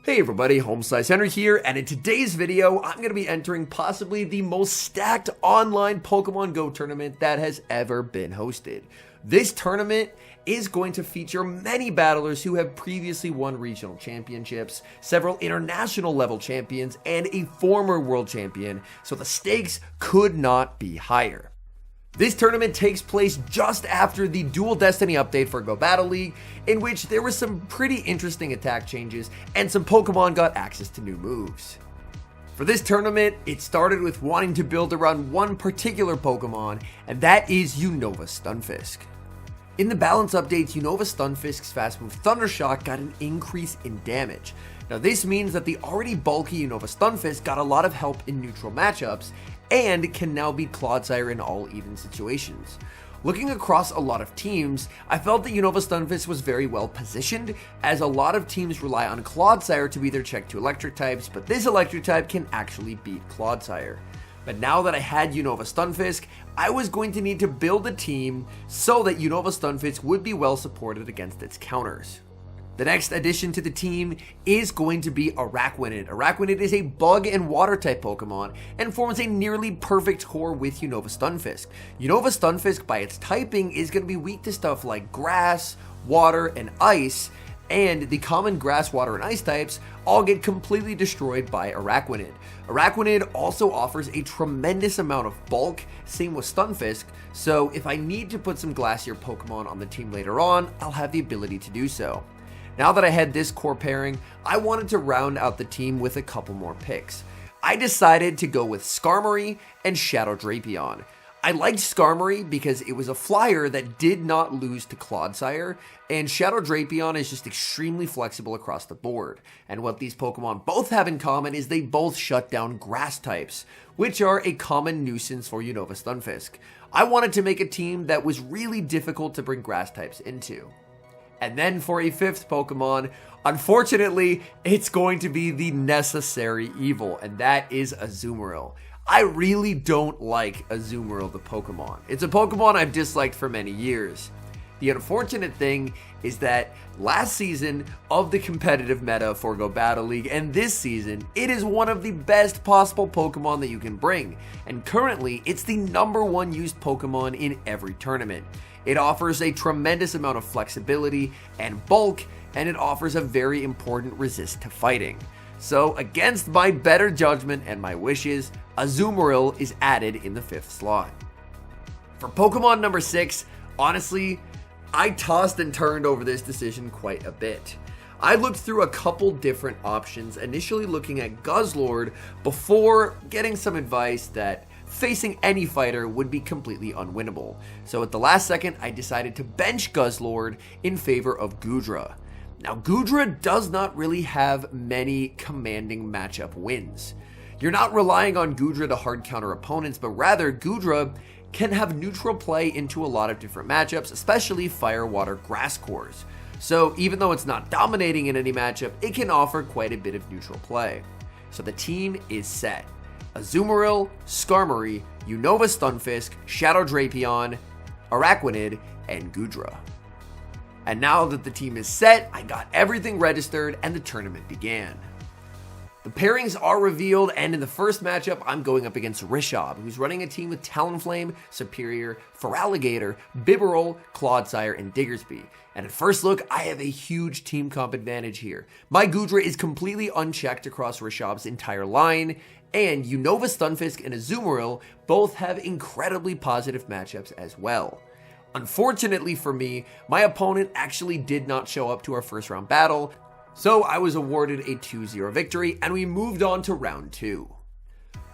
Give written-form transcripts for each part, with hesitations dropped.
Hey everybody, HomeSliceHenry here, and in today's video, I'm going to be entering possibly the most stacked online Pokemon Go tournament that has ever been hosted. This tournament is going to feature many battlers who have previously won regional championships, several international level champions, and a former world champion, so the stakes could not be higher. This tournament takes place just after the Dual Destiny update for Go Battle League, in which there were some pretty interesting attack changes and some Pokemon got access to new moves. For this tournament, it started with wanting to build around one particular Pokemon, and that is UNOVA STUNFISK. In the balance updates, UNOVA STUNFISK's fast move Thundershock got an increase in damage. Now this means that the already bulky UNOVA STUNFISK got a lot of help in neutral matchups, and can now beat Clodsire in all even situations. Looking across a lot of teams, I felt that UNOVA STUNFISK was very well positioned, as a lot of teams rely on Clodsire to be their check to electric types, but this electric type can actually beat Clodsire. But now that I had UNOVA STUNFISK, I was going to need to build a team so that UNOVA STUNFISK would be well supported against its counters. The next addition to the team is going to be Araquanid. Araquanid is a bug and water type Pokemon and forms a nearly perfect core with UNOVA STUNFISK. UNOVA STUNFISK by its typing is going to be weak to stuff like grass, water, and ice, and the common grass, water, and ice types all get completely destroyed by Araquanid. Araquanid also offers a tremendous amount of bulk, same with STUNFISK, so if I need to put some Glacier Pokemon on the team later on, I'll have the ability to do so. Now that I had this core pairing, I wanted to round out the team with a couple more picks. I decided to go with Skarmory and Shadow Drapion. I liked Skarmory because it was a flyer that did not lose to Clodsire, and Shadow Drapion is just extremely flexible across the board. And what these Pokemon both have in common is they both shut down grass types, which are a common nuisance for UNOVA STUNFISK. I wanted to make a team that was really difficult to bring grass types into. And then for a fifth Pokemon, unfortunately, it's going to be the necessary evil, and that is Azumarill. I really don't like Azumarill the Pokemon. It's a Pokemon I've disliked for many years. The unfortunate thing is that last season of the competitive meta for Go Battle League and this season, it is one of the best possible Pokemon that you can bring. And currently, it's the #1 used Pokemon in every tournament. It offers a tremendous amount of flexibility and bulk, and it offers a very important resist to fighting. So against my better judgment and my wishes, Azumarill is added in the 5th slot. For Pokemon number 6, honestly, I tossed and turned over this decision quite a bit. I looked through a couple different options, initially looking at Guzzlord before getting some advice that facing any fighter would be completely unwinnable. So at the last second, I decided to bench Guzzlord in favor of Goodra. Now, Goodra does not really have many commanding matchup wins. You're not relying on Goodra to hard counter opponents, but rather Goodra can have neutral play into a lot of different matchups, especially fire, water, grass cores. So even though it's not dominating in any matchup, it can offer quite a bit of neutral play. So the team is set. Azumarill, Skarmory, UNOVA STUNFISK, Shadow Drapion, Araquanid, and Goodra. And now that the team is set, I got everything registered and the tournament began. The pairings are revealed, and in the first matchup, I'm going up against Rishabh, who's running a team with Talonflame, Superior, Feraligatr, Bibarel, Clodsire, and Diggersby. And at first look, I have a huge team comp advantage here. My Goodra is completely unchecked across Rishabh's entire line, and UNOVA STUNFISK and Azumarill both have incredibly positive matchups as well. Unfortunately for me, my opponent actually did not show up to our first round battle, so I was awarded a 2-0 victory, and we moved on to round 2.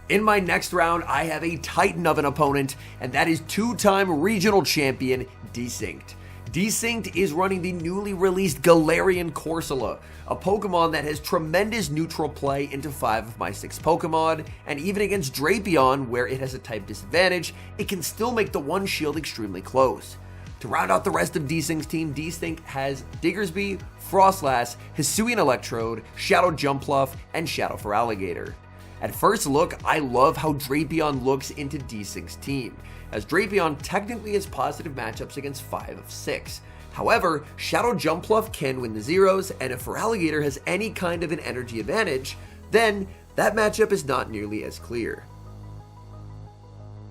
In my next round, I have a titan of an opponent, and that is 2-time regional champion Desynced. Desynced is running the newly released Galarian Corsola, a Pokemon that has tremendous neutral play into 5 of my 6 Pokemon, and even against Drapion, where it has a type disadvantage, it can still make the one shield extremely close. To round out the rest of Desync's team, Desync has Diggersby, Frostlass, Hisuian Electrode, Shadow Jumpluff, and Shadow Feraligatr. At first look, I love how Drapion looks into Desync's team, as Drapion technically has positive matchups against 5 of 6. However, Shadow Jumpluff can win the zeros, and if Feraligatr has any kind of an energy advantage, then that matchup is not nearly as clear.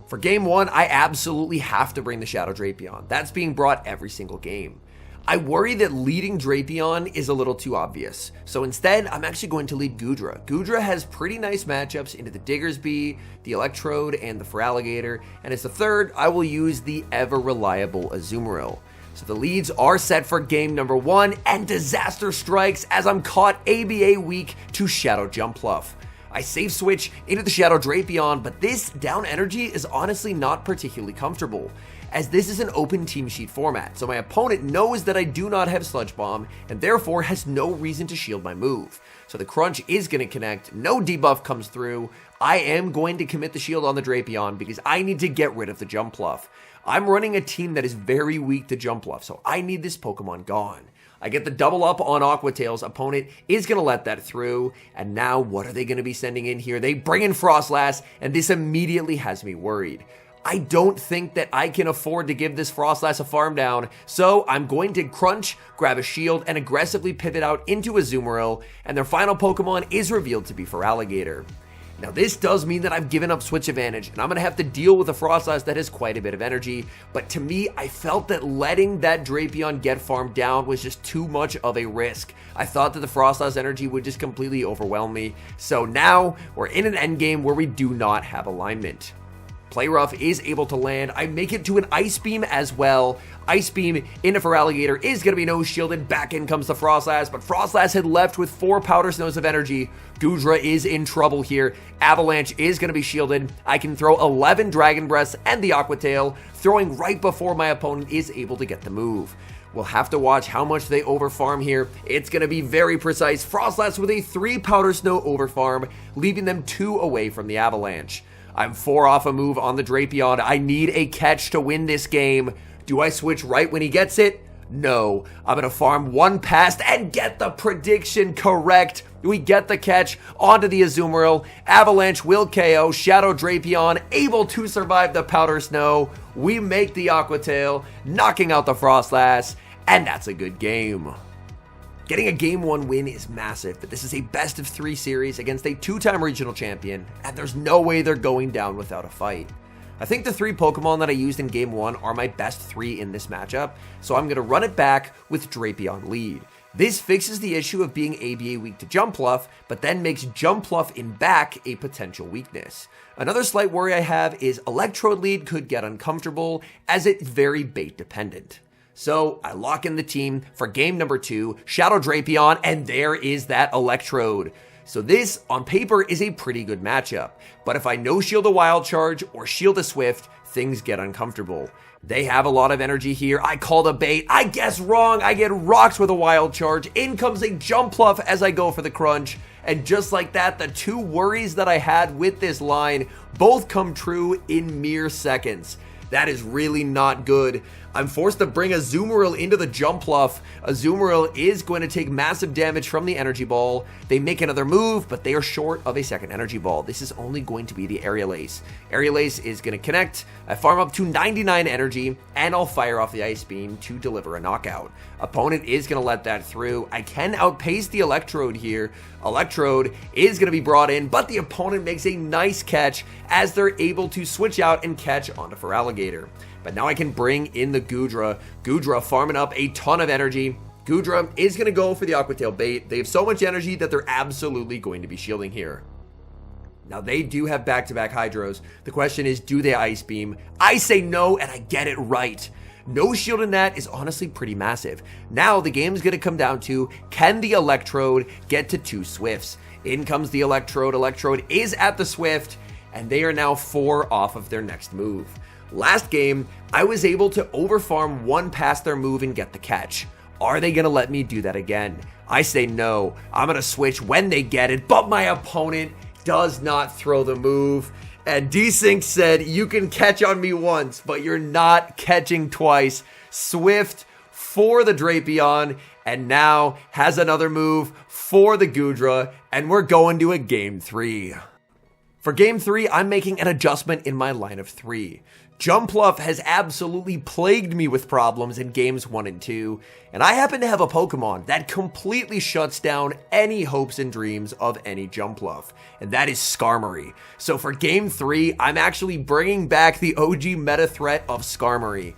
For game 1, I absolutely have to bring the Shadow Drapion. That's being brought every single game. I worry that leading Drapion is a little too obvious, so instead I'm actually going to lead Goodra. Goodra has pretty nice matchups into the Diggersby, the Electrode, and the Feraligatr, and as the third, I will use the ever-reliable Azumarill. So the leads are set for game number 1, and disaster strikes as I'm caught ABA weak to Shadow Jumpluff. I safe switch into the Shadow Drapion, but this down energy is honestly not particularly comfortable, as this is an open team sheet format, so my opponent knows that I do not have Sludge Bomb, and therefore has no reason to shield my move. So the crunch is going to connect, no debuff comes through, I am going to commit the shield on the Drapion because I need to get rid of the Jumpluff. I'm running a team that is very weak to Jumpluff, so I need this Pokemon gone. I get the double up on Aqua Tail's opponent is going to let that through, and now what are they going to be sending in here? They bring in Frostlass, and this immediately has me worried. I don't think that I can afford to give this Frostlass a farm down, so I'm going to crunch, grab a shield, and aggressively pivot out into Azumarill, and their final Pokemon is revealed to be Feraligatr. Now this does mean that I've given up switch advantage, and I'm going to have to deal with a Frostlass that has quite a bit of energy, but to me, I felt that letting that Drapion get farmed down was just too much of a risk. I thought that the Frostlass energy would just completely overwhelm me, so now we're in an endgame where we do not have alignment. Play Rough is able to land. I make it to an Ice Beam as well. Ice Beam into Feraligatr is going to be no shielded. Back in comes the Frostlass, but Frostlass had left with 4 Powder Snows of energy. Goodra is in trouble here. Avalanche is going to be shielded. I can throw 11 Dragon Breaths and the Aqua Tail, throwing right before my opponent is able to get the move. We'll have to watch how much they overfarm here. It's going to be very precise. Frostlass with a 3 Powder Snow overfarm, leaving them 2 away from the Avalanche. I'm 4 off a move on the Drapion. I need a catch to win this game. Do I switch right when he gets it? No. I'm going to farm 1 past and get the prediction correct. We get the catch onto the Azumarill. Avalanche will KO. Shadow Drapion able to survive the Powder Snow. We make the Aqua Tail, knocking out the Frostlass, and that's a good game. Getting a Game 1 win is massive, but this is a best of 3 series against a 2-time regional champion, and there's no way they're going down without a fight. I think the 3 Pokemon that I used in Game 1 are my best 3 in this matchup, so I'm going to run it back with Drapion lead. This fixes the issue of being ABA weak to Jumpluff, but then makes Jumpluff in back a potential weakness. Another slight worry I have is Electrode lead could get uncomfortable, as it's very bait dependent. So I lock in the team for game number 2, Shadow Drapion, and there is that Electrode. So this, on paper, is a pretty good matchup. But if I no-shield a Wild Charge or shield a Swift, things get uncomfortable. They have a lot of energy here. I call the bait. I guess wrong. I get rocked with a Wild Charge. In comes a Jumpluff as I go for the crunch. And just like that, the 2 worries that I had with this line both come true in mere seconds. That is really not good. I'm forced to bring Azumarill into the Jumpluff. Azumarill is going to take massive damage from the Energy Ball. They make another move, but they are short of a second Energy Ball. This is only going to be the Aerial Ace. Aerial Ace is going to connect. I farm up to 99 energy, and I'll fire off the Ice Beam to deliver a knockout. Opponent is going to let that through. I can outpace the Electrode here. Electrode is going to be brought in, but the opponent makes a nice catch as they're able to switch out and catch onto Feraligatr. But now I can bring in the Goodra. Goodra farming up a ton of energy. Goodra is going to go for the Aqua Tail bait. They have so much energy that they're absolutely going to be shielding here. Now they do have back-to-back Hydros. The question is, do they Ice Beam? I say no, and I get it right. No shield in that is honestly pretty massive. Now the game is going to come down to, can the Electrode get to 2 Swifts? In comes the Electrode. Electrode is at the Swift, and they are now 4 off of their next move. Last game, I was able to overfarm 1 past their move and get the catch. Are they going to let me do that again? I say no. I'm going to switch when they get it, but my opponent does not throw the move. And Desync said, you can catch on me once, but you're not catching twice. Swift for the Drapion, and now has another move for the Goodra, and we're going to a game 3. For game 3, I'm making an adjustment in my line of 3. Jumpluff has absolutely plagued me with problems in games 1 and 2, and I happen to have a Pokemon that completely shuts down any hopes and dreams of any Jumpluff, and that is Skarmory. So for game 3, I'm actually bringing back the OG meta threat of Skarmory.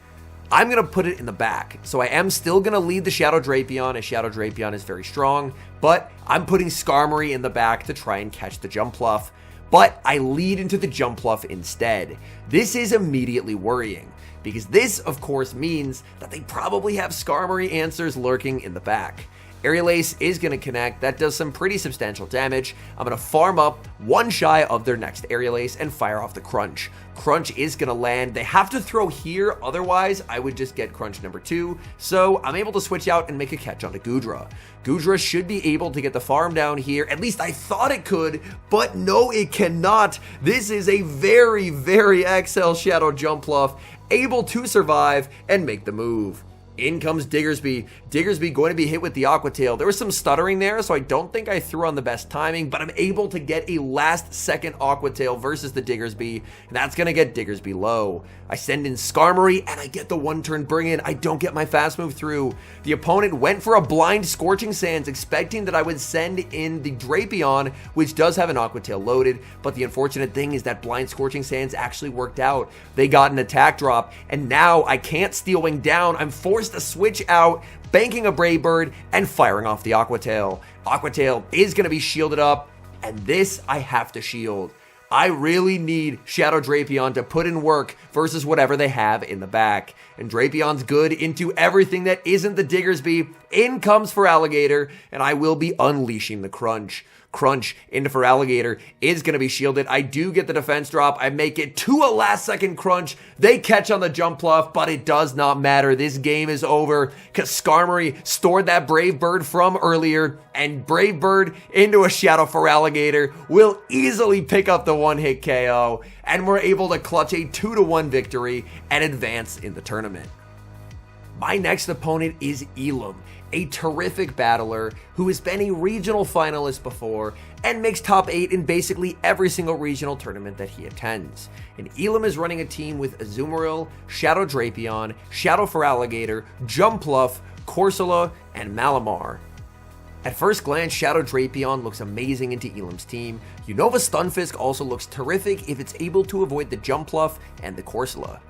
I'm going to put it in the back, so I am still going to lead the Shadow Drapion, as Shadow Drapion is very strong, but I'm putting Skarmory in the back to try and catch the Jumpluff. But I lead into the Jumpluff instead. This is immediately worrying, because this, of course, means that they probably have Skarmory answers lurking in the back. Aerial Ace is going to connect. That does some pretty substantial damage. I'm going to farm up one shy of their next Aerial Ace and fire off the Crunch. Crunch is going to land. They have to throw here, otherwise I would just get Crunch number 2. So I'm able to switch out and make a catch onto Goodra. Goodra should be able to get the farm down here. At least I thought it could, but no, it cannot. This is a very, very XL Shadow Jumpluff, able to survive and make the move. In comes Diggersby. Diggersby going to be hit with the Aqua Tail. There was some stuttering there, so I don't think I threw on the best timing, but I'm able to get a last-second Aqua Tail versus the Diggersby, and that's going to get Diggersby low. I send in Skarmory, and I get the one-turn bring in. I don't get my fast move through. The opponent went for a blind Scorching Sands, expecting that I would send in the Drapion, which does have an Aqua Tail loaded, but the unfortunate thing is that blind Scorching Sands actually worked out. They got an attack drop, and now I can't Steel Wing down. I'm forced to switch out, banking a Brave Bird, and firing off the Aqua Tail. Aqua Tail is going to be shielded up, and this I have to shield. I really need Shadow Drapion to put in work versus whatever they have in the back. And Drapion's good into everything that isn't the Diggersby. In comes Feraligatr, and I will be unleashing the Crunch. Crunch into Feraligatr is going to be shielded. I do get the defense drop. I make it to a last-second Crunch. They catch on the Jumpluff, but it does not matter. This game is over because Skarmory stored that Brave Bird from earlier, and Brave Bird into a Shadow Feraligatr will easily pick up the one-hit KO, and we're able to clutch a 2-1 victory and advance in the tournament. My next opponent is Elam, a terrific battler who has been a regional finalist before and makes top 8 in basically every single regional tournament that he attends. And Elam is running a team with Azumarill, Shadow Drapion, Shadow Feraligatr, Jumpluff, Corsola, and Malamar. At first glance, Shadow Drapion looks amazing into Elam's team. UNOVA STUNFISK also looks terrific if it's able to avoid the Jumpluff and the Corsola.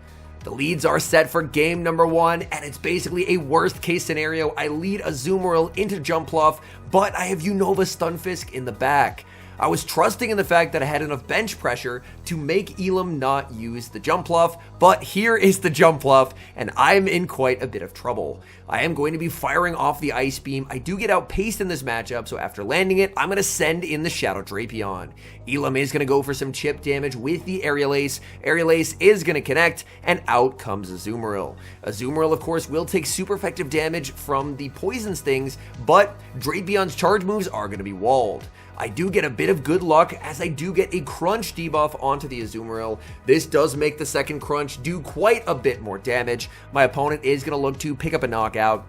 The leads are set for game number 1, and it's basically a worst case scenario. I lead Azumarill into Jumpluff, but I have UNOVA STUNFISK in the back. I was trusting in the fact that I had enough bench pressure to make Elam not use the Jumpluff, but here is the Jumpluff, and I'm in quite a bit of trouble. I am going to be firing off the Ice Beam. I do get outpaced in this matchup, so after landing it, I'm going to send in the Shadow Drapion. Elam is going to go for some chip damage with the Aerial Ace. Aerial Ace is going to connect, and out comes Azumarill. Azumarill, of course, will take super effective damage from the Poison Stings, but Drapion's charge moves are going to be walled. I do get a bit of good luck as I do get a Crunch debuff onto the Azumarill. This does make the second Crunch do quite a bit more damage. My opponent is going to look to pick up a knockout,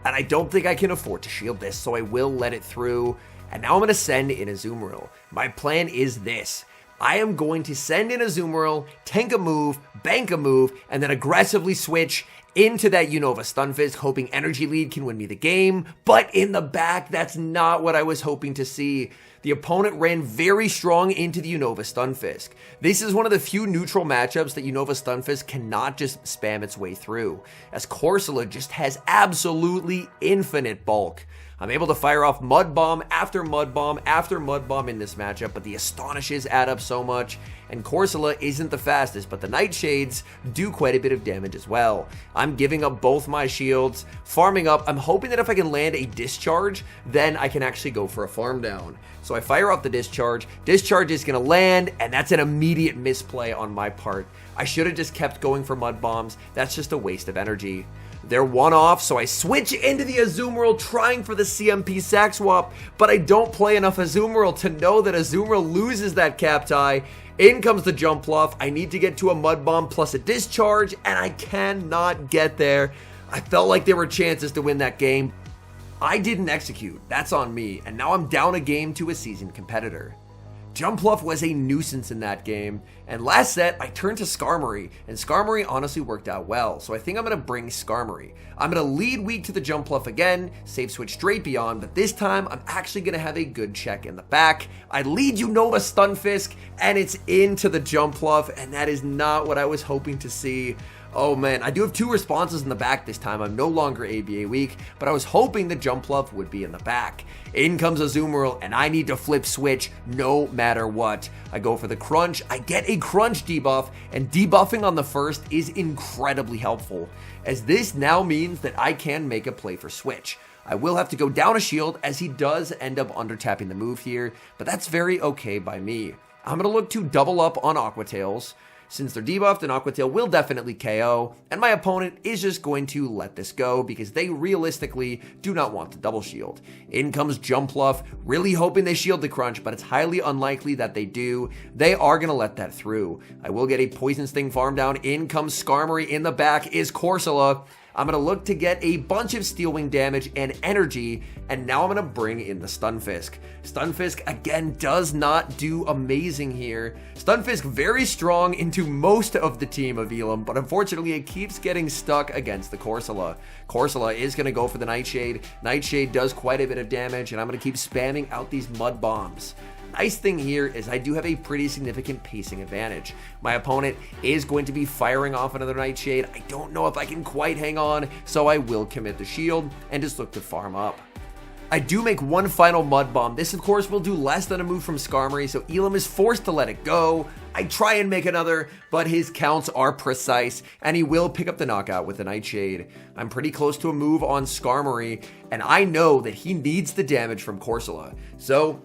and I don't think I can afford to shield this, so I will let it through. And now I'm going to send in Azumarill. My plan is this. I am going to send in Azumarill, tank a move, bank a move, and then aggressively switch into that UNOVA STUNFISK, hoping Energy Lead can win me the game. But in the back, that's not what I was hoping to see. The opponent ran very strong into the UNOVA STUNFISK. This is one of the few neutral matchups that UNOVA STUNFISK cannot just spam its way through, as Corsola just has absolutely infinite bulk. I'm able to fire off Mud Bomb after Mud Bomb after Mud Bomb in this matchup, but the Astonishes add up so much, and Corsola isn't the fastest, but the Nightshades do quite a bit of damage as well. I'm giving up both my shields, farming up. I'm hoping that if I can land a Discharge, then I can actually go for a farm down. So I fire off the Discharge. Discharge is going to land, and that's an immediate misplay on my part. I should have just kept going for Mud Bombs. That's just a waste of energy. They're one off, so I switch into the Azumarill trying for the CMP sack swap, but I don't play enough Azumarill to know that Azumarill loses that cap tie. In comes the Jumpluff. I need to get to a Mud Bomb plus a Discharge, and I cannot get there. I felt like there were chances to win that game. I didn't execute. That's on me, and now I'm down a game to a seasoned competitor. Jumpluff was a nuisance in that game, and last set I turned to Skarmory, and Skarmory honestly worked out well, so I think I'm going to bring Skarmory. I'm going to lead weak to the Jumpluff again, save switch Drapion, but this time I'm actually going to have a good check in the back. I lead UNOVA STUNFISK, and it's into the Jumpluff, and that is not what I was hoping to see. Oh man, I do have 2 responses in the back this time. I'm no longer ABA weak, but I was hoping the Jumpluff would be in the back. In comes Azumarill, and I need to flip switch no matter what. I go for the crunch, I get a crunch debuff, and debuffing on the first is incredibly helpful, as this now means that I can make a play for switch. I will have to go down a shield, as he does end up under tapping the move here, but that's very okay by me. I'm going to look to double up on Aqua Tails. Since they're debuffed, an Aqua Tail will definitely KO, and my opponent is just going to let this go because they realistically do not want the double shield. In comes Jumpluff, really hoping they shield the crunch, but it's highly unlikely that they do. They are going to let that through. I will get a Poison Sting farm down. In comes Skarmory. In the back is Corsola. I'm going to look to get a bunch of Steel Wing damage and energy, and now I'm going to bring in the Stunfisk. Stunfisk, again, does not do amazing here. Stunfisk very strong into most of the team of Elam, but unfortunately it keeps getting stuck against the Corsola. Corsola is going to go for the Nightshade. Nightshade does quite a bit of damage, and I'm going to keep spamming out these Mud Bombs. Nice thing here is I do have a pretty significant pacing advantage. My opponent is going to be firing off another Nightshade. I don't know if I can quite hang on, so I will commit the shield and just look to farm up. I do make one final Mud Bomb. This, of course, will do less than a move from Skarmory, so Elam is forced to let it go. I try and make another, but his counts are precise, and he will pick up the knockout with the Nightshade. I'm pretty close to a move on Skarmory, and I know that he needs the damage from Corsola. So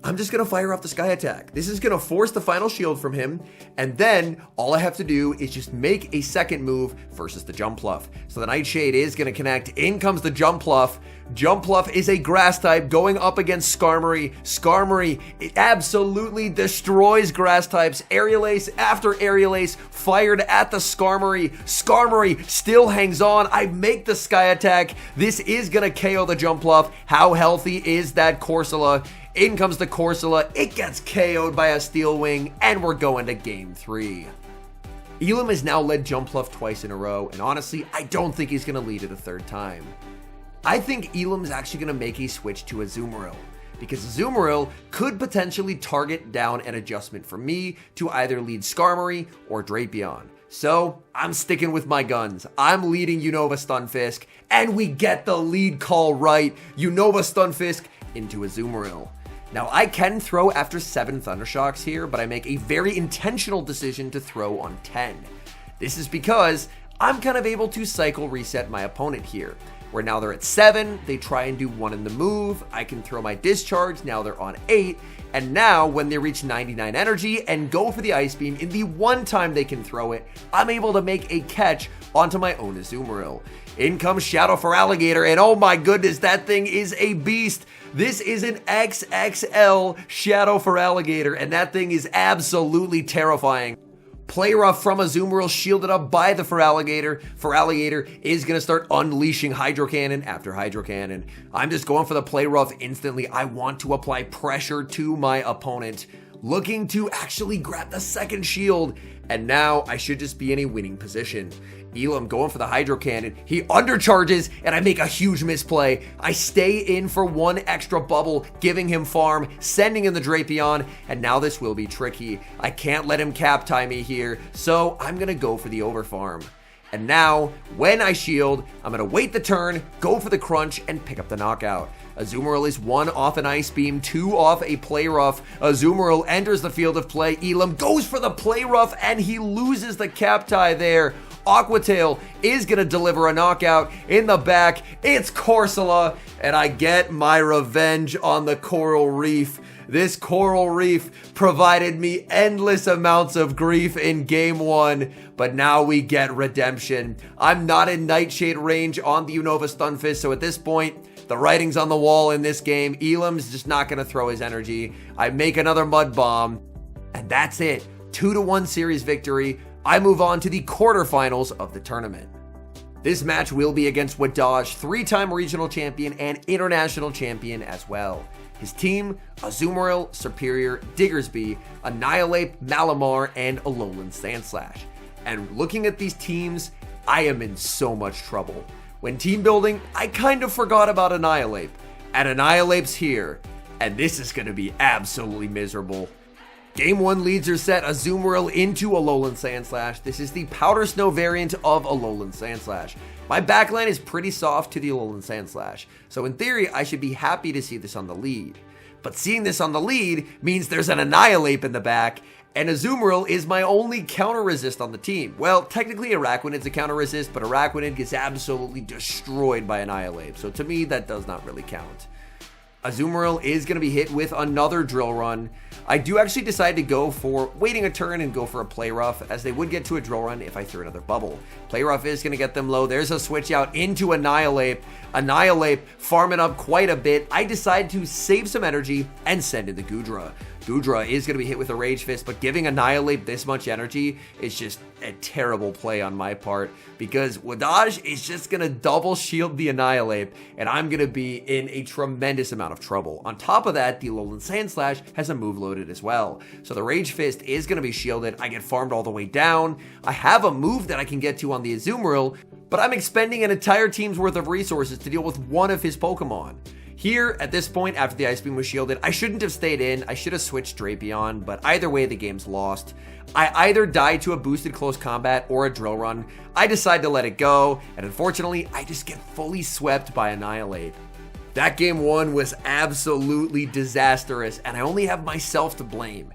I'm just going to fire off the Sky Attack. This is going to force the final shield from him, and then all I have to do is just make a second move versus the Jumpluff. So the Nightshade is going to connect. In comes the Jumpluff. Jumpluff is a grass type going up against Skarmory. Skarmory, it absolutely destroys grass types. Aerial Ace after Aerial Ace fired at the Skarmory. Skarmory still hangs on. I make the Sky Attack. This is going to KO the Jumpluff. How healthy is that Corsola? In comes the Corsola. It gets KO'd by a Steel Wing, and we're going to game 3. Elam has now led Jumpluff twice in a row, and honestly, I don't think he's going to lead it a third time. I think Elam is actually going to make a switch to Azumarill, because Azumarill could potentially target down an adjustment for me to either lead Skarmory or Drapion. So I'm sticking with my guns. I'm leading UNOVA STUNFISK, and we get the lead call right. UNOVA STUNFISK into Azumarill. Now, I can throw after 7 Thundershocks here, but I make a very intentional decision to throw on 10. This is because I'm kind of able to cycle reset my opponent here, where now they're at 7, they try and do 1 in the move, I can throw my discharge, now they're on 8, and now when they reach 99 energy and go for the Ice Beam, in the one time they can throw it, I'm able to make a catch onto my own Azumarill. In comes Shadow for Alligator, and oh my goodness, that thing is a beast. This is an XXL Shadow for Alligator, and that thing is absolutely terrifying. Play Rough from Azumarill shielded up by the Feraligatr. Feraligatr is going to start unleashing Hydro Cannon after Hydro Cannon. I'm just going for the Play Rough instantly. I want to apply pressure to my opponent, looking to actually grab the second shield, and now I should just be in a winning position. Elam going for the Hydro Cannon. He undercharges, and I make a huge misplay. I stay in for 1 extra bubble, giving him farm, sending in the Drapion, and now this will be tricky. I can't let him cap tie me here, so I'm going to go for the overfarm. And now, when I shield, I'm going to wait the turn, go for the crunch, and pick up the knockout. Azumarill is 1 off an Ice Beam, 2 off a Play Rough. Azumarill enters the field of play. Elam goes for the Play Rough, and he loses the cap tie there. Aqua Tail is going to deliver a knockout. In the back, it's Corsola, and I get my revenge on the Coral Reef. This Coral Reef provided me endless amounts of grief in Game 1, but now we get redemption. I'm not in Nightshade range on the UNOVA STUNFISK, so at this point, the writing's on the wall in this game. Elam's just not going to throw his energy. I make another Mud Bomb, and that's it. 2-1 series victory. I move on to the quarterfinals of the tournament. This match will be against Wadaj, 3-time regional champion and international champion as well. His team, Azumarill, Serperior, Diggersby, Annihilate, Malamar, and Alolan Sandslash. And looking at these teams, I am in so much trouble. When team building, I kind of forgot about Annihilate. And Annihilate's here, and this is going to be absolutely miserable. Game 1 leads are set Azumarill into Alolan Sandslash. This is the Powder Snow variant of Alolan Sandslash. My backline is pretty soft to the Alolan Sandslash, so in theory I should be happy to see this on the lead. But seeing this on the lead means there's an Annihilate in the back, and Azumarill is my only counter resist on the team. Well, technically Araquanid's a counter resist, but Araquanid gets absolutely destroyed by Annihilate, so to me that does not really count. Azumarill is going to be hit with another Drill Run. I do actually decide to go for waiting a turn and go for a Play Rough, as they would get to a Drill Run if I threw another Bubble. Play Rough is going to get them low. There's a switch out into Annihilate. Annihilate farming up quite a bit. I decide to save some energy and send in the Goodra. Goodra is going to be hit with a Rage Fist, but giving Annihilate this much energy is just a terrible play on my part, because Wadaj is just going to double shield the Annihilate, and I'm going to be in a tremendous amount of trouble. On top of that, the Alolan Sandslash has a move loaded as well. So the Rage Fist is going to be shielded. I get farmed all the way down. I have a move that I can get to on the Azumarill, but I'm expending an entire team's worth of resources to deal with one of his Pokemon. Here, at this point, after the Ice Beam was shielded, I shouldn't have stayed in. I should have switched Drapion, but either way, the game's lost. I either die to a boosted close combat or a Drill Run. I decide to let it go, and unfortunately, I just get fully swept by Annihilate. That game 1 was absolutely disastrous, and I only have myself to blame.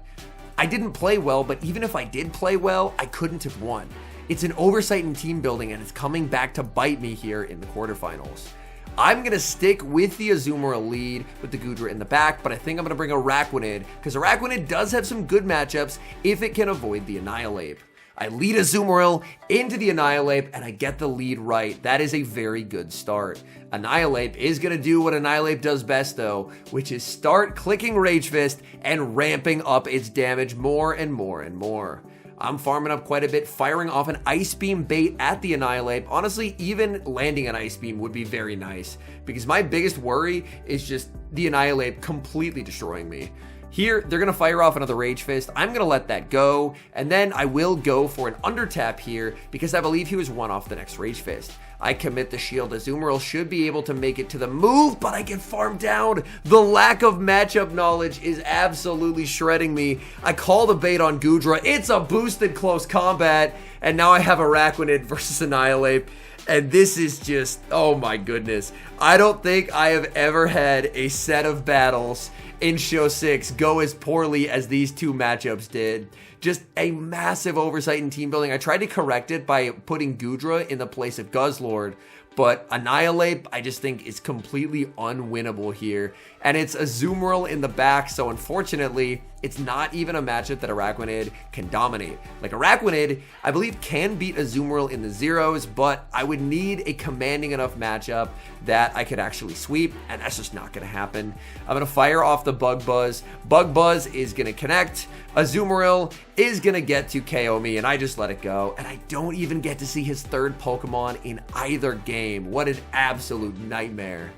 I didn't play well, but even if I did play well, I couldn't have won. It's an oversight in team building, and it's coming back to bite me here in the quarterfinals. I'm going to stick with the Azumarill lead with the Goodra in the back, but I think I'm going to bring Araquanid, because Araquanid does have some good matchups if it can avoid the Annihilate. I lead Azumarill into the Annihilate, and I get the lead right. That is a very good start. Annihilate is going to do what Annihilate does best, though, which is start clicking Rage Fist and ramping up its damage more and more and more. I'm farming up quite a bit, firing off an Ice Beam bait at the Annihilate. Honestly, even landing an Ice Beam would be very nice, because my biggest worry is just the Annihilate completely destroying me. Here, they're going to fire off another Rage Fist. I'm going to let that go, and then I will go for an Undertap here, because I believe he was one off the next Rage Fist. I commit the shield. Azumarill should be able to make it to the move, but I get farmed down. The lack of matchup knowledge is absolutely shredding me. I call the bait on Goodra. It's a boosted close combat, and now I have Araquanid versus Annihilate. And this is just, oh my goodness. I don't think I have ever had a set of battles in Show 6 go as poorly as these two matchups did. Just a massive oversight in team building. I tried to correct it by putting Goodra in the place of Guzzlord, but Annihilate, I just think, is completely unwinnable here. And it's Azumarill in the back, so unfortunately, it's not even a matchup that Araquanid can dominate. Like, Araquanid, I believe, can beat Azumarill in the zeros, but I would need a commanding enough matchup that I could actually sweep, and that's just not going to happen. I'm going to fire off the Bug Buzz. Bug Buzz is going to connect. Azumarill is going to get to KO me, and I just let it go. And I don't even get to see his third Pokemon in either game. What an absolute nightmare.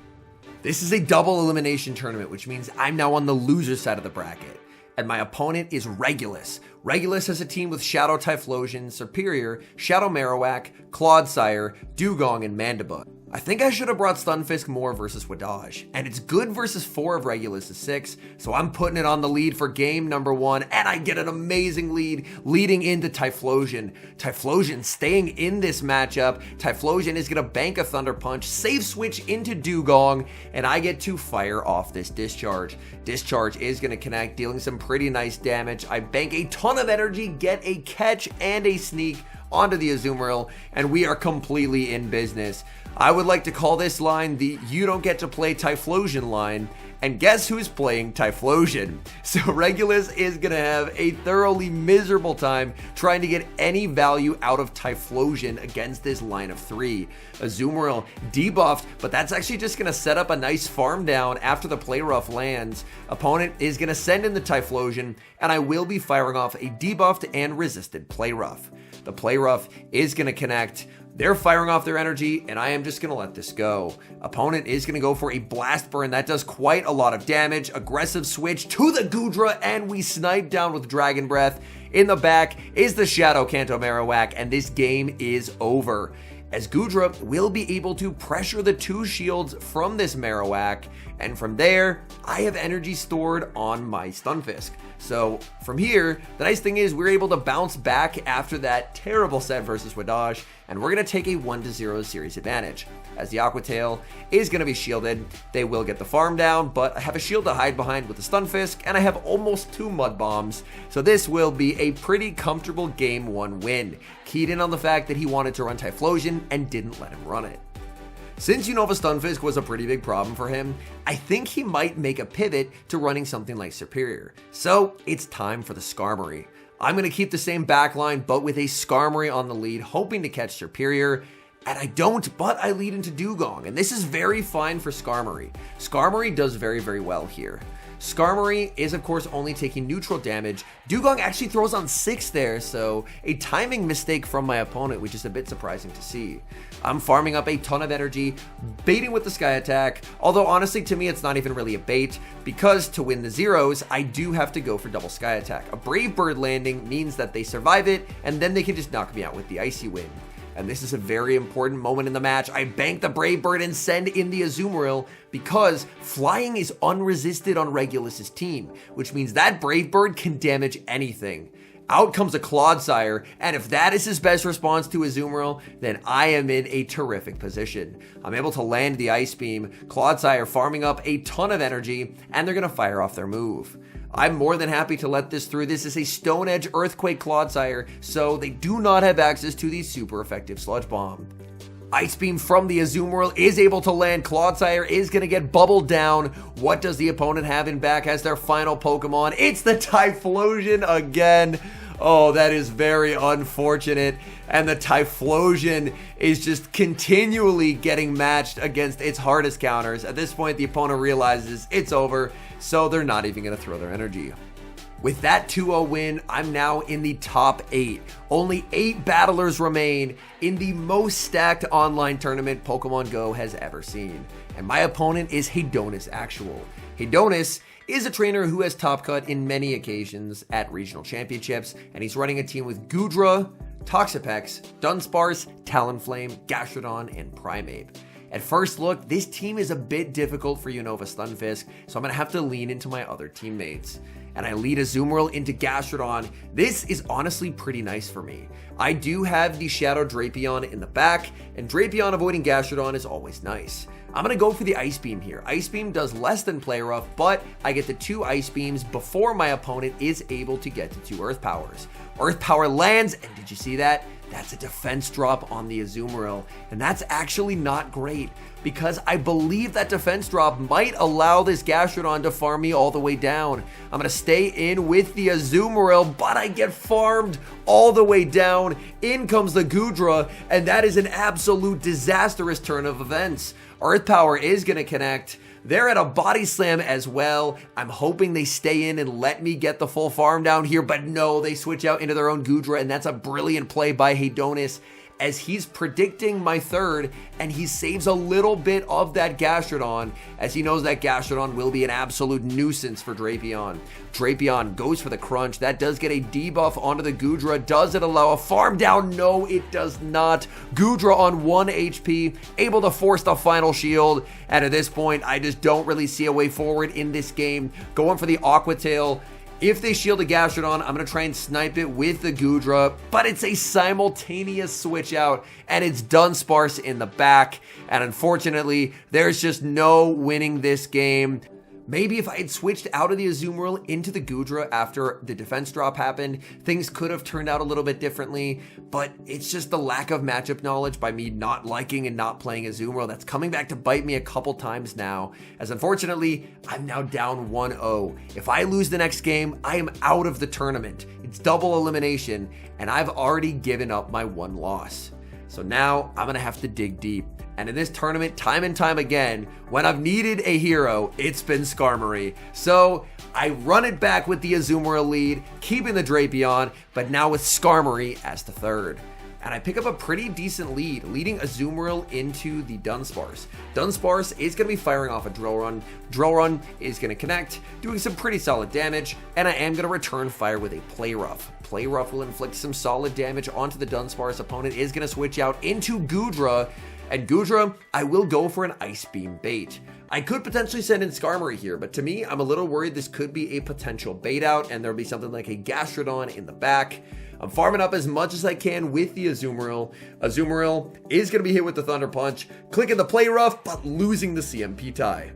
This is a double elimination tournament, which means I'm now on the loser side of the bracket. And my opponent is Regulus. Regulus has a team with Shadow Typhlosion, Serperior, Shadow Marowak, Clodsire, Dugong, and Mandibuzz. I think I should have brought Stunfisk more versus Wadaj, and it's good versus 4 of Regulus' 6, so I'm putting it on the lead for game number 1, and I get an amazing lead leading into Typhlosion. Typhlosion staying in this matchup. Typhlosion is going to bank a Thunder Punch, safe switch into Dugong, and I get to fire off this Discharge. Discharge is going to connect, dealing some pretty nice damage. I bank a ton of energy, get a catch and a sneak onto the Azumarill, and we are completely in business. I would like to call this line the "you don't get to play Typhlosion" line, and guess who's playing Typhlosion? So Regulus is going to have a thoroughly miserable time trying to get any value out of Typhlosion against this line of 3. Azumarill debuffed, but that's actually just going to set up a nice farm down after the Play Rough lands. Opponent is going to send in the Typhlosion, and I will be firing off a debuffed and resisted Play Rough. The Play Rough is going to connect. They're firing off their energy, and I am just going to let this go. Opponent is going to go for a Blast Burn. That does quite a lot of damage. Aggressive switch to the Goodra, and we snipe down with Dragon Breath. In the back is the Shadow Kanto Marowak, and this game is over, as Goodra will be able to pressure the 2 shields from this Marowak, and from there, I have energy stored on my Stunfisk. So from here, the nice thing is we're able to bounce back after that terrible set versus Wadaj, and we're going to take a 1-0 series advantage. As the Aqua Tail is going to be shielded, they will get the farm down, but I have a shield to hide behind with the Stunfisk, and I have almost 2 Mud Bombs, so this will be a pretty comfortable Game 1 win. Keyed in on the fact that he wanted to run Typhlosion and didn't let him run it. Since UNOVA Stunfisk was a pretty big problem for him, I think he might make a pivot to running something like Superior. So it's time for the Skarmory. I'm going to keep the same backline, but with a Skarmory on the lead, hoping to catch Superior. And I don't, but I lead into Dugong, and this is very fine for Skarmory. Skarmory does very, very well here. Skarmory is, of course, only taking neutral damage. Dugong actually throws on 6 there, so a timing mistake from my opponent, which is a bit surprising to see. I'm farming up a ton of energy, baiting with the Sky Attack, although honestly to me it's not even really a bait, because to win the zeros, I do have to go for double Sky Attack. A Brave Bird landing means that they survive it, and then they can just knock me out with the Icy Wind. And this is a very important moment in the match. I bank the Brave Bird and send in the Azumarill because flying is unresisted on Regulus's team, which means that Brave Bird can damage anything. Out comes a Clodsire, and if that is his best response to Azumarill, then I am in a terrific position. I'm able to land the Ice Beam, Clodsire farming up a ton of energy, and they're going to fire off their move. I'm more than happy to let this through. This is a Stone Edge Earthquake Clodsire, so they do not have access to the super effective Sludge Bomb. Ice Beam from the Azumarill is able to land. Clodsire is going to get bubbled down. What does the opponent have in back as their final Pokemon? It's the Typhlosion again. Oh, that is very unfortunate. And the Typhlosion is just continually getting matched against its hardest counters. At this point, the opponent realizes it's over, so they're not even going to throw their energy. With that 2-0 win, I'm now in the top 8. Only 8 battlers remain in the most stacked online tournament Pokemon Go has ever seen. And my opponent is Hedonus Actual. Hedonus is a trainer who has top cut in many occasions at regional championships, and he's running a team with Goodra, Toxapex, Dunsparce, Talonflame, Gastrodon, and Primeape. At first look, this team is a bit difficult for UNOVA Stunfisk, so I'm going to have to lean into my other teammates. And I lead Azumarill into Gastrodon. This is honestly pretty nice for me. I do have the Shadow Drapion in the back, and Drapion avoiding Gastrodon is always nice. I'm going to go for the Ice Beam here. Ice Beam does less than Play Rough, but I get the 2 Ice Beams before my opponent is able to get to 2 Earth Powers. Earth Power lands, and did you see that? That's a defense drop on the Azumarill, and that's actually not great, because I believe that defense drop might allow this Gastrodon to farm me all the way down. I'm going to stay in with the Azumarill, but I get farmed all the way down. In comes the Goodra, and that is an absolute disastrous turn of events. Earth Power is going to connect. They're at a Body Slam as well. I'm hoping they stay in and let me get the full farm down here, but no, they switch out into their own Goodra, and that's a brilliant play by Hedonus, as he's predicting my third, and he saves a little bit of that Gastrodon, as he knows that Gastrodon will be an absolute nuisance for Drapion. Drapion goes for the crunch. That does get a debuff onto the Goodra. Does it allow a farm down? No, it does not. Goodra on 1 HP, able to force the final shield, and at this point, I just don't really see a way forward in this game. Going for the Aqua Tail. If they shield a Gastrodon, I'm going to try and snipe it with the Goodra, but it's a simultaneous switch out, and it's Dunsparce in the back, and unfortunately, there's just no winning this game. Maybe if I had switched out of the Azumarill into the Goodra after the defense drop happened, things could have turned out a little bit differently, but it's just the lack of matchup knowledge by me not liking and not playing Azumarill that's coming back to bite me a couple times now, as unfortunately, I'm now down 1-0. If I lose the next game, I am out of the tournament. It's double elimination, and I've already given up my 1 loss. So now I'm going to have to dig deep. And in this tournament, time and time again, when I've needed a hero, it's been Skarmory. So I run it back with the Azumarill lead, keeping the Drapion, but now with Skarmory as the third. and I pick up a pretty decent lead, leading Azumarill into the Dunsparce. Dunsparce is going to be firing off a Drill Run. Drill Run is going to connect, doing some pretty solid damage, and I am going to return fire with a Play Rough. Play Rough will inflict some solid damage onto the Dunsparce. Opponent is going to switch out into Goodra, and Goodra, I will go for an Ice Beam bait. I could potentially send in Skarmory here, but to me, I'm a little worried this could be a potential bait out, and there'll be something like a Gastrodon in the back. I'm farming up as much as I can with the Azumarill. Azumarill is going to be hit with the Thunder Punch, clicking the Play Rough, but losing the CMP tie.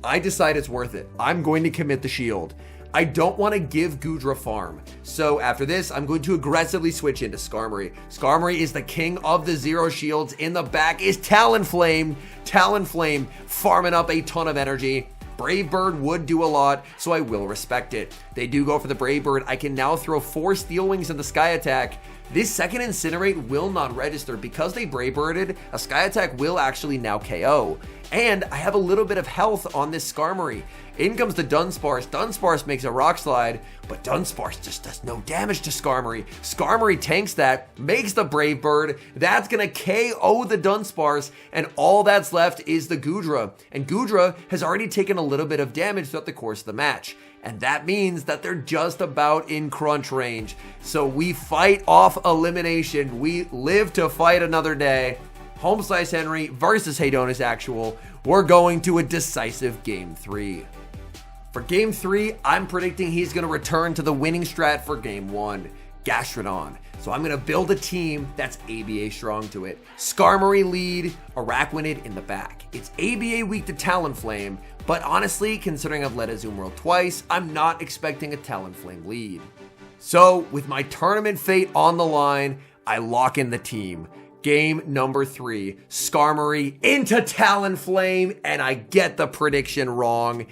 I decide it's worth it. I'm going to commit the shield. I don't want to give Goodra farm. So after this, I'm going to aggressively switch into Skarmory. Skarmory is the king of the zero shields. In the back is Talonflame. Talonflame farming up a ton of energy. Brave Bird would do a lot, so I will respect it. They do go for the Brave Bird. I can now throw 4 Steel Wings in the Sky Attack. This second Incinerate will not register because they Brave Birded. A Sky Attack will actually now KO. And I have a little bit of health on this Skarmory. In comes the Dunsparce. Dunsparce makes a Rock Slide, but Dunsparce just does no damage to Skarmory. Skarmory tanks that, makes the Brave Bird. That's gonna KO the Dunsparce, and all that's left is the Goodra. And Goodra has already taken a little bit of damage throughout the course of the match. And that means that they're just about in crunch range. So we fight off elimination. We live to fight another day. HomeSliceHenry versus Hedonus Actual. We're going to a decisive Game 3. For Game 3, I'm predicting he's going to return to the winning strat for Game 1, Gastrodon. So I'm going to build a team that's ABA strong to it. Skarmory lead, Araquanid in the back. It's ABA weak to Talonflame, but honestly, considering I've led Azumarill twice, I'm not expecting a Talonflame lead. So with my tournament fate on the line, I lock in the team. Game number 3, Skarmory into Talonflame, and I get the prediction wrong.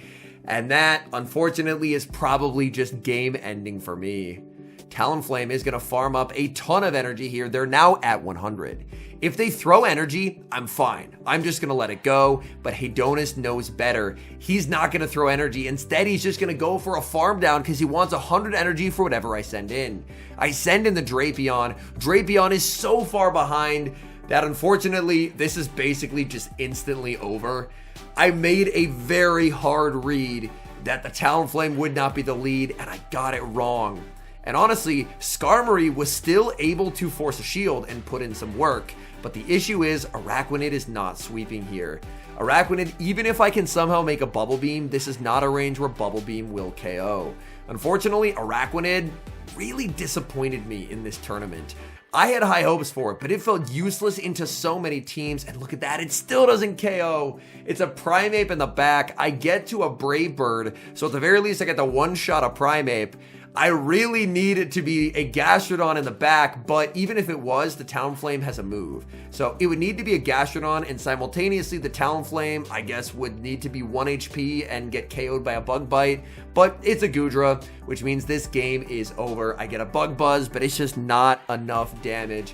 And that, unfortunately, is probably just game ending for me. Talonflame is going to farm up a ton of energy here. They're now at 100. If they throw energy, I'm fine. I'm just going to let it go, but Hedonus knows better. He's not going to throw energy. Instead, he's just going to go for a farm down because he wants 100 energy for whatever I send in. I send in the Drapion. Drapion is so far behind that unfortunately, this is basically just instantly over. I made a very hard read that the Talonflame would not be the lead, and I got it wrong. And honestly, Skarmory was still able to force a shield and put in some work, but the issue is Araquanid is not sweeping here. Araquanid, even if I can somehow make a Bubble Beam, this is not a range where Bubble Beam will KO. Unfortunately, Araquanid really disappointed me in this tournament. I had high hopes for it, but it felt useless into so many teams, and look at that, it still doesn't KO. It's a Primeape in the back. I get to a Brave Bird, so at the very least I get the one-shot a Primeape. I really need it to be a Gastrodon in the back, but even if it was, the Talonflame has a move. So it would need to be a Gastrodon, and simultaneously the Talonflame, I guess, would need to be 1 HP and get KO'd by a Bug Bite, but it's a Goodra, which means this game is over. I get a Bug Buzz, but it's just not enough damage.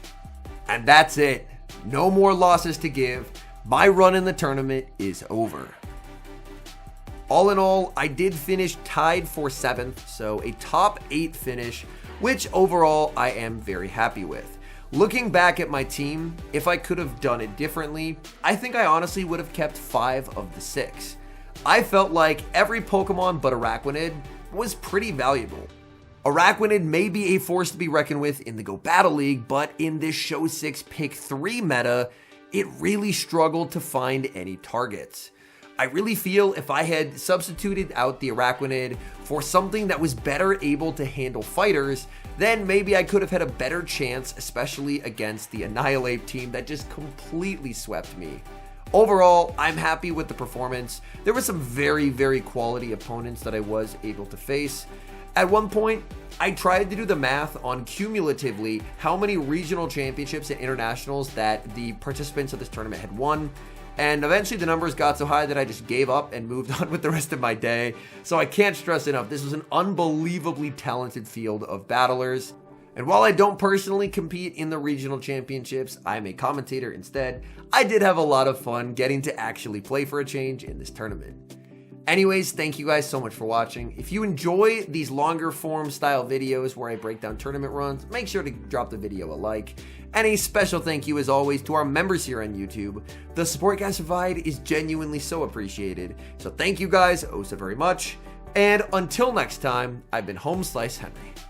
And that's it. No more losses to give. My run in the tournament is over. All in all, I did finish tied for 7th, so a top 8 finish, which overall I am very happy with. Looking back at my team, if I could have done it differently, I think I honestly would have kept 5 of the 6. I felt like every Pokemon but Araquanid was pretty valuable. Araquanid may be a force to be reckoned with in the Go Battle League, but in this Show 6 Pick 3 meta, it really struggled to find any targets. I really feel if I had substituted out the Araquanid for something that was better able to handle fighters, then maybe I could have had a better chance, especially against the Annihilate team that just completely swept me. Overall, I'm happy with the performance. There were some very, very quality opponents that I was able to face. At one point, I tried to do the math on cumulatively how many regional championships and internationals that the participants of this tournament had won. And eventually the numbers got so high that I just gave up and moved on with the rest of my day. So I can't stress enough, this was an unbelievably talented field of battlers. And while I don't personally compete in the regional championships, I'm a commentator instead, I did have a lot of fun getting to actually play for a change in this tournament. Anyways, thank you guys so much for watching. If you enjoy these longer form style videos where I break down tournament runs, make sure to drop the video a like. And a special thank you as always to our members here on YouTube. The support you guys provide is genuinely so appreciated. So thank you guys oh so very much. And until next time, I've been HomeSliceHenry.